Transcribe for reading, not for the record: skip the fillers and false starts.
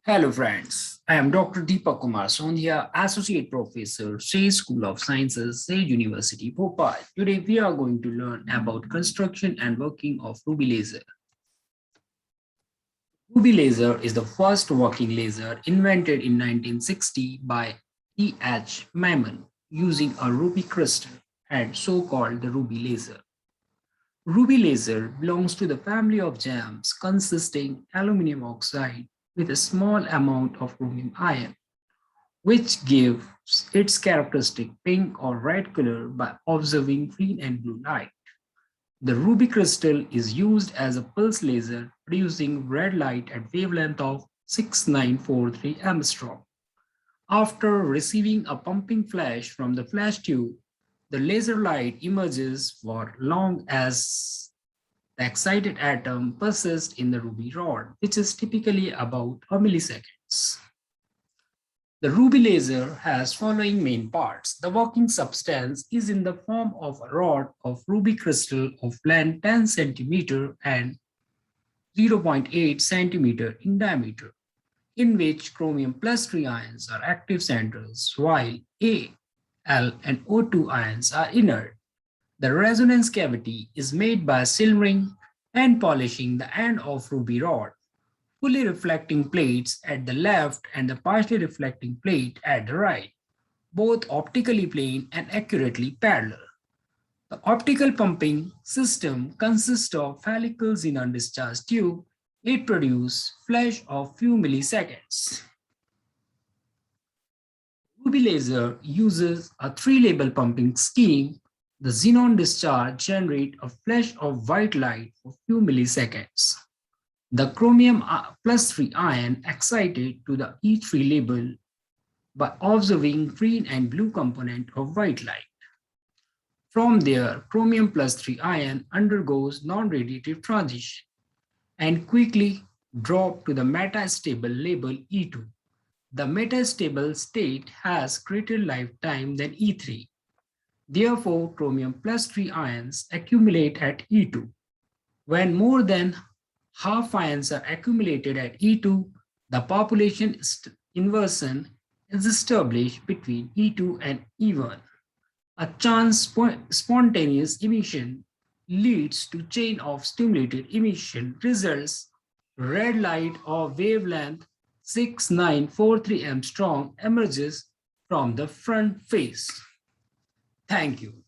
Hello friends, I am Dr. Deepak Sondhiya, Associate Professor, Sage School of Sciences, Sage University, Bhopal. Today we are going to learn about construction and working of ruby laser. Ruby laser is the first working laser invented in 1960 by E.H. Mammon using a ruby crystal and so-called the ruby laser. Ruby laser belongs to the family of gems consisting aluminum oxide with a small amount of chromium ion, which gives its characteristic pink or red color by observing green and blue light. The ruby crystal is used as a pulse laser, producing red light at wavelength of 6943 angstrom. After receiving a pumping flash from the flash tube, the laser light emerges for long as the excited atom persists in the ruby rod, which is typically about a milliseconds. The ruby laser has following main parts. The working substance is in the form of a rod of ruby crystal of length 10 centimeter and 0.8 centimeter in diameter, in which chromium plus 3 ions are active centers, while A, L, and O2 ions are inert. The resonance cavity is made by silvering and polishing the end of ruby rod, fully reflecting plates at the left and the partially reflecting plate at the right, both optically plane and accurately parallel. The optical pumping system consists of helical xenon discharge tube. It produces flash of few milliseconds. Ruby laser uses a three-label pumping scheme. The xenon discharge generates a flash of white light for few milliseconds. The chromium plus 3 ion excited to the E3 label by observing green and blue component of white light. From there, chromium plus 3 ion undergoes non-radiative transition and quickly drop to the metastable label E2. The metastable state has greater lifetime than E3. Therefore, chromium plus 3 ions accumulate at E2. When more than half ions are accumulated at E2, the population inversion is established between E2 and E1. A chance spontaneous emission leads to chain of stimulated emission results. Red light of wavelength 6943 angstrom emerges from the front face. Thank you.